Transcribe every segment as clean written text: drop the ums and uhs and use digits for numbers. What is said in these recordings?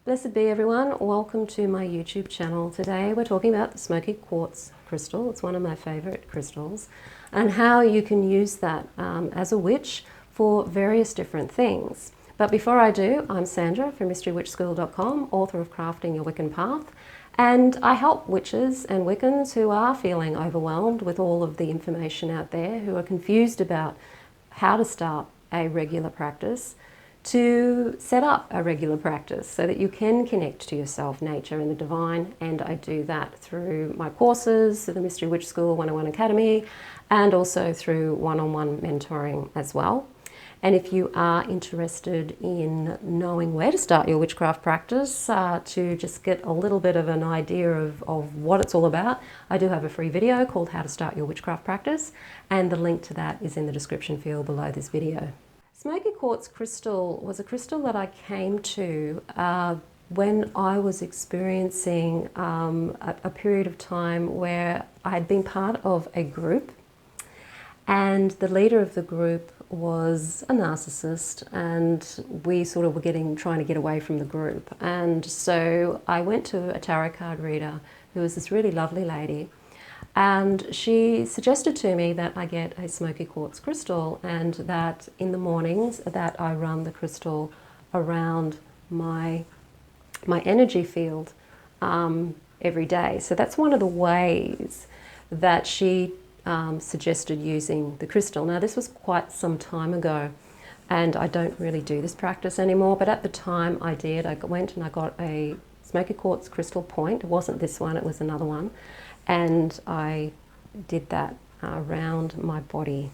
Blessed be everyone, welcome to my YouTube channel. Today we're talking about the Smokey Quartz crystal. It's one of my favourite crystals, and how you can use that as a witch for various different things. But before I do, I'm Sandra from mysterywitchschool.com, author of Crafting Your Wiccan Path, and I help witches and Wiccans who are feeling overwhelmed with all of the information out there, who are confused about how to start a regular practice, to set up a regular practice so that you can connect to yourself, nature and the divine. And I do that through my courses, the Mystery Witch School 101 Academy, and also through one-on-one mentoring as well. And if you are interested in knowing where to start your witchcraft practice, to just get a little bit of an idea of what it's all about, I do have a free video called How to Start Your Witchcraft Practice, and the link to that is in the description field below this video. Smoky Quartz crystal was a crystal that I came to when I was experiencing a period of time where I had been part of a group, and the leader of the group was a narcissist, and we sort of were trying to get away from the group. And so I went to a tarot card reader who was this really lovely lady, and she suggested to me that I get a Smoky Quartz crystal, and that in the mornings that I run the crystal around my energy field every day. So that's one of the ways that she suggested using the crystal. Now, this was quite some time ago, and I don't really do this practice anymore, but at the time I did. I went and I got a Smoky Quartz crystal point. It wasn't this one, it was another one. And I did that around my body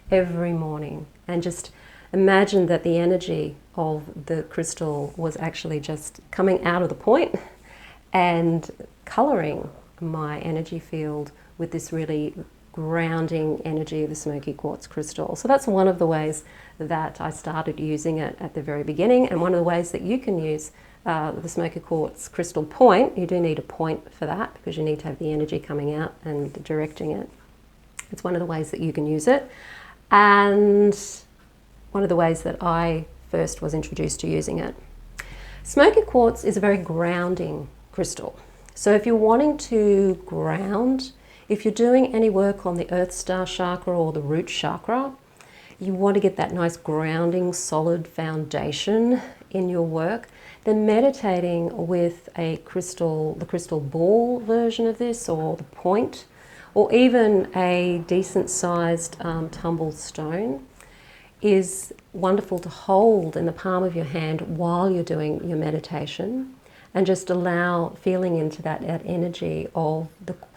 every morning, and just imagine that the energy of the crystal was actually just coming out of the point and colouring my energy field with this really grounding energy of the Smoky Quartz crystal. So that's one of the ways that I started using it at the very beginning, and one of the ways that you can use the Smoky Quartz crystal point. You do need a point for that because you need to have the energy coming out and directing it. It's one of the ways that you can use it, and one of the ways that I first was introduced to using it. Smoky Quartz is a very grounding crystal. So if you're wanting to ground, if you're doing any work on the Earth Star chakra or the root chakra, you want to get that nice grounding, solid foundation in your work, then meditating with a crystal, the crystal ball version of this, or the point, or even a decent sized tumbled stone, is wonderful to hold in the palm of your hand while you're doing your meditation, and just allow feeling into that energy of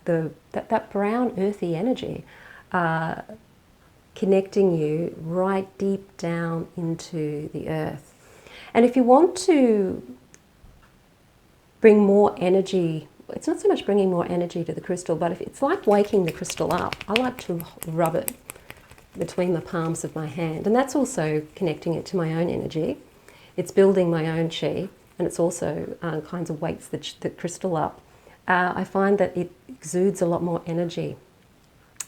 that brown earthy energy, connecting you right deep down into the earth. And if you want to bring more energy, it's not so much bringing more energy to the crystal, but if it's like waking the crystal up, I like to rub it between the palms of my hand, and that's also connecting it to my own energy. It's building my own chi, and it's also kinds of wakes the crystal up. I find that it exudes a lot more energy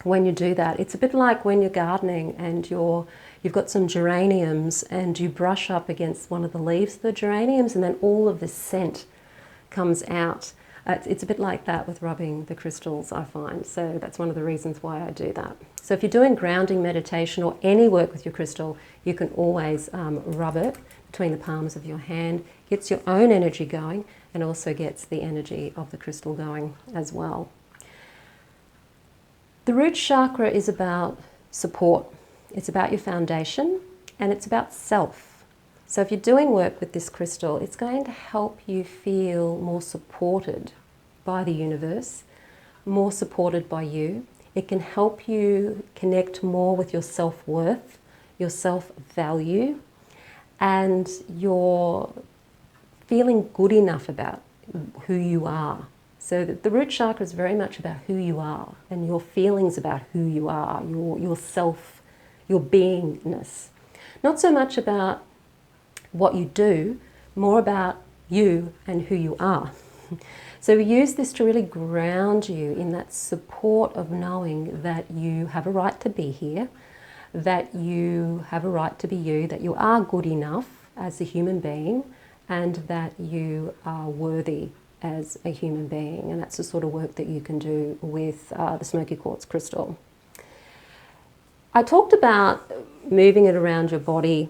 when you do that. It's a bit like when you're gardening and you've got some geraniums and you brush up against one of the leaves of the geraniums, and then all of this scent comes out. It's a bit like that with rubbing the crystals, I find. So that's one of the reasons why I do that. So if you're doing grounding meditation or any work with your crystal, you can always rub it between the palms of your hand. Gets your own energy going, and also gets the energy of the crystal going as well. The root chakra is about support. It's about your foundation, and it's about self. So if you're doing work with this crystal, it's going to help you feel more supported by the universe, more supported by you. It can help you connect more with your self-worth, your self-value, and your feeling good enough about who you are. So the root chakra is very much about who you are and your feelings about who you are, your self, your beingness. Not so much about what you do, more about you and who you are. So we use this to really ground you in that support of knowing that you have a right to be here, that you have a right to be you, that you are good enough as a human being, and that you are worthy as a human being. And that's the sort of work that you can do with the Smokey Quartz crystal. I talked about moving it around your body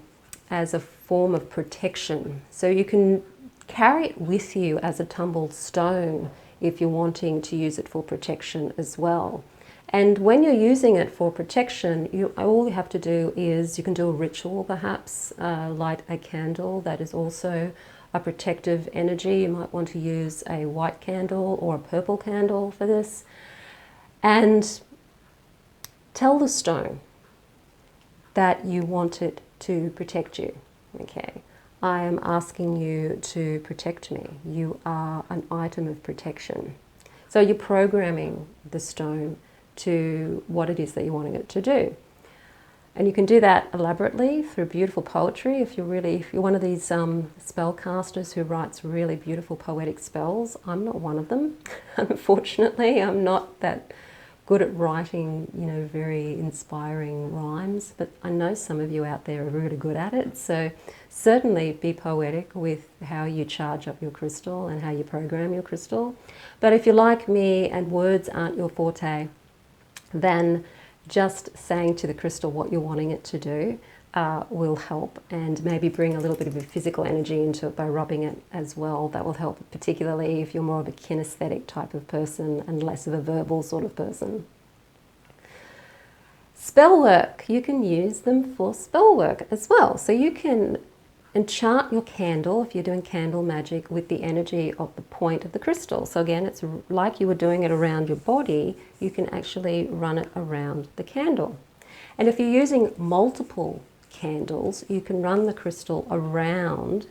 as a form of protection. So you can carry it with you as a tumbled stone if you're wanting to use it for protection as well. And when you're using it for protection, all you have to do is you can do a ritual, perhaps, light a candle that is also a protective energy. You might want to use a white candle or a purple candle for this. And tell the stone that you want it to protect you. Okay, I am asking you to protect me. You are an item of protection. So you're programming the stone to what it is that you're wanting it to do. And you can do that elaborately through beautiful poetry. If you're one of these spellcasters who writes really beautiful poetic spells, I'm not one of them. Unfortunately, I'm not that good at writing, very inspiring rhymes, but I know some of you out there are really good at it. So certainly be poetic with how you charge up your crystal and how you program your crystal. But if you're like me and words aren't your forte, then just saying to the crystal what you're wanting it to do will help, and maybe bring a little bit of a physical energy into it by rubbing it as well. That will help, particularly if you're more of a kinesthetic type of person and less of a verbal sort of person. Spell work, you can use them for spell work as well. So you can enchant your candle, if you're doing candle magic, with the energy of the point of the crystal. So again, it's like you were doing it around your body, you can actually run it around the candle. And if you're using multiple candles, you can run the crystal around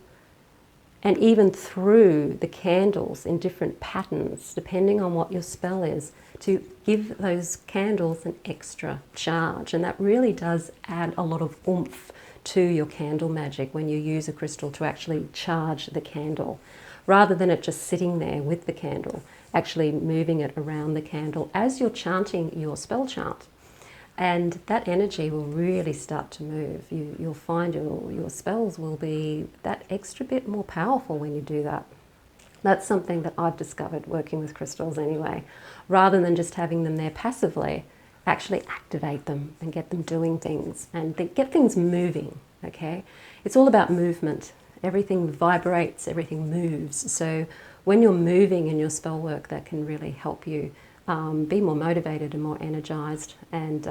and even through the candles in different patterns, depending on what your spell is, to give those candles an extra charge. And that really does add a lot of oomph to your candle magic when you use a crystal to actually charge the candle, rather than it just sitting there with the candle, actually moving it around the candle as you're chanting your spell chant. And that energy will really start to move. You'll find your spells will be that extra bit more powerful when you do that. That's something that I've discovered working with crystals anyway. Rather than just having them there passively, actually activate them and get them doing things and get things moving, okay? It's all about movement. Everything vibrates, everything moves. So when you're moving in your spell work, that can really help you be more motivated and more energized and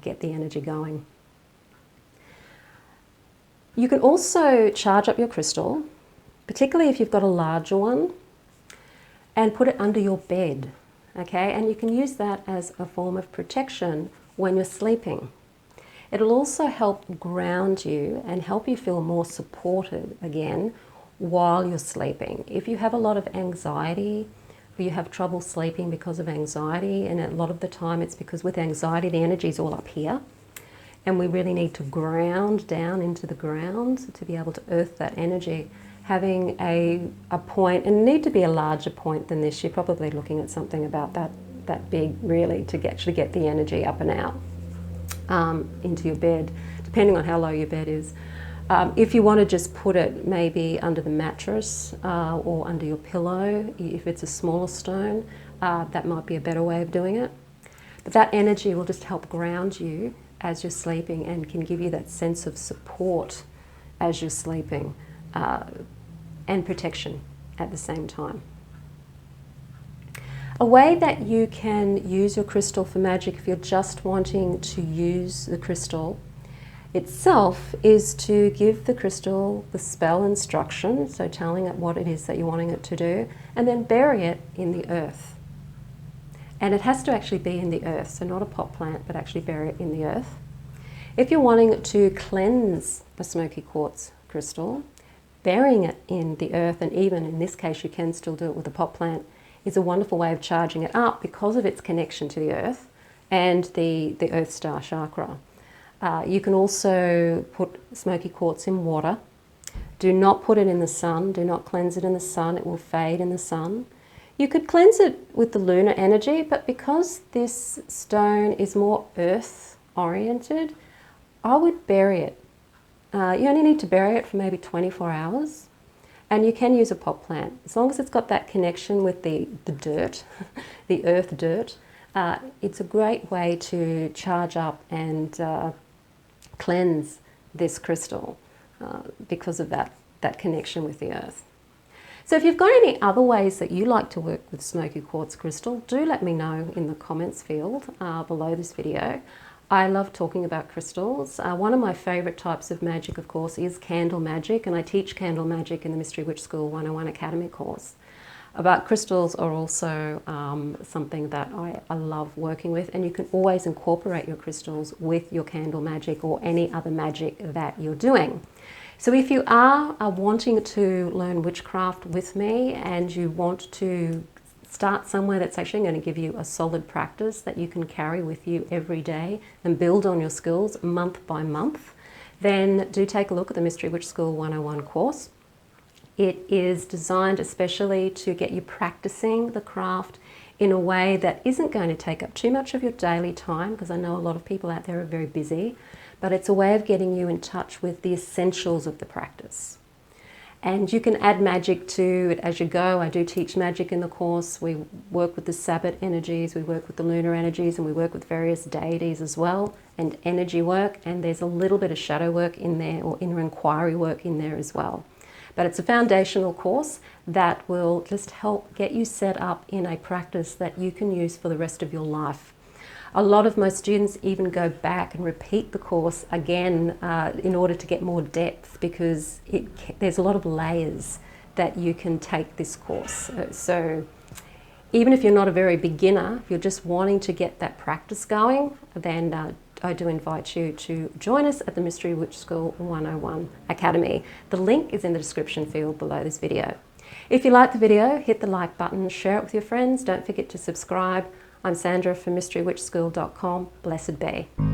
get the energy going. You can also charge up your crystal, particularly if you've got a larger one, and put it under your bed, okay? And you can use that as a form of protection when you're sleeping. It'll also help ground you and help you feel more supported again while you're sleeping. If you have a lot of anxiety, or you have trouble sleeping because of anxiety, and a lot of the time it's because with anxiety the energy is all up here, and we really need to ground down into the ground to be able to earth that energy. Having a point, and need to be a larger point than this, you're probably looking at something about that big really to actually get the energy up and out into your bed, depending on how low your bed is. If you want to just put it maybe under the mattress or under your pillow, if it's a smaller stone, that might be a better way of doing it. But that energy will just help ground you as you're sleeping and can give you that sense of support as you're sleeping and protection at the same time. A way that you can use your crystal for magic if you're just wanting to use the crystal itself is to give the crystal the spell instruction, so telling it what it is that you're wanting it to do, and then bury it in the earth. And it has to actually be in the earth, so not a pot plant, but actually bury it in the earth. If you're wanting to cleanse a Smokey Quartz crystal, burying it in the earth, and even in this case you can still do it with a pot plant, is a wonderful way of charging it up because of its connection to the earth and the earth star chakra. You can also put Smokey Quartz in water. Do not put it in the sun. Do not cleanse it in the sun. It will fade in the sun. You could cleanse it with the lunar energy, but because this stone is more earth oriented, I would bury it. You only need to bury it for maybe 24 hours. And you can use a pot plant. As long as it's got that connection with the dirt, the earth dirt, it's a great way to charge up and cleanse this crystal because of that connection with the earth. So if you've got any other ways that you like to work with Smokey Quartz crystal, do let me know in the comments field below this video. I love talking about crystals. One of my favourite types of magic, of course, is candle magic, and I teach candle magic in the Mystery Witch School 101 Academy course. But crystals are also something that I love working with, and you can always incorporate your crystals with your candle magic or any other magic that you're doing. So if you are wanting to learn witchcraft with me and you want to start somewhere that's actually going to give you a solid practice that you can carry with you every day and build on your skills month by month, then do take a look at the Mystery Witch School 101 course. It is designed especially to get you practicing the craft in a way that isn't going to take up too much of your daily time, because I know a lot of people out there are very busy, but it's a way of getting you in touch with the essentials of the practice. And you can add magic to it as you go. I do teach magic in the course. We work with the Sabbath energies, we work with the lunar energies, and we work with various deities as well, and energy work, and there's a little bit of shadow work in there, or inner inquiry work in there as well. But it's a foundational course that will just help get you set up in a practice that you can use for the rest of your life. A lot of my students even go back and repeat the course again in order to get more depth, because there's a lot of layers that you can take this course. So even if you're not a very beginner, if you're just wanting to get that practice going, then I do invite you to join us at the Mystery Witch School 101 Academy. The link is in the description field below this video. If you like the video, hit the like button, share it with your friends. Don't forget to subscribe. I'm Sandra from mysterywitchschool.com. Blessed be.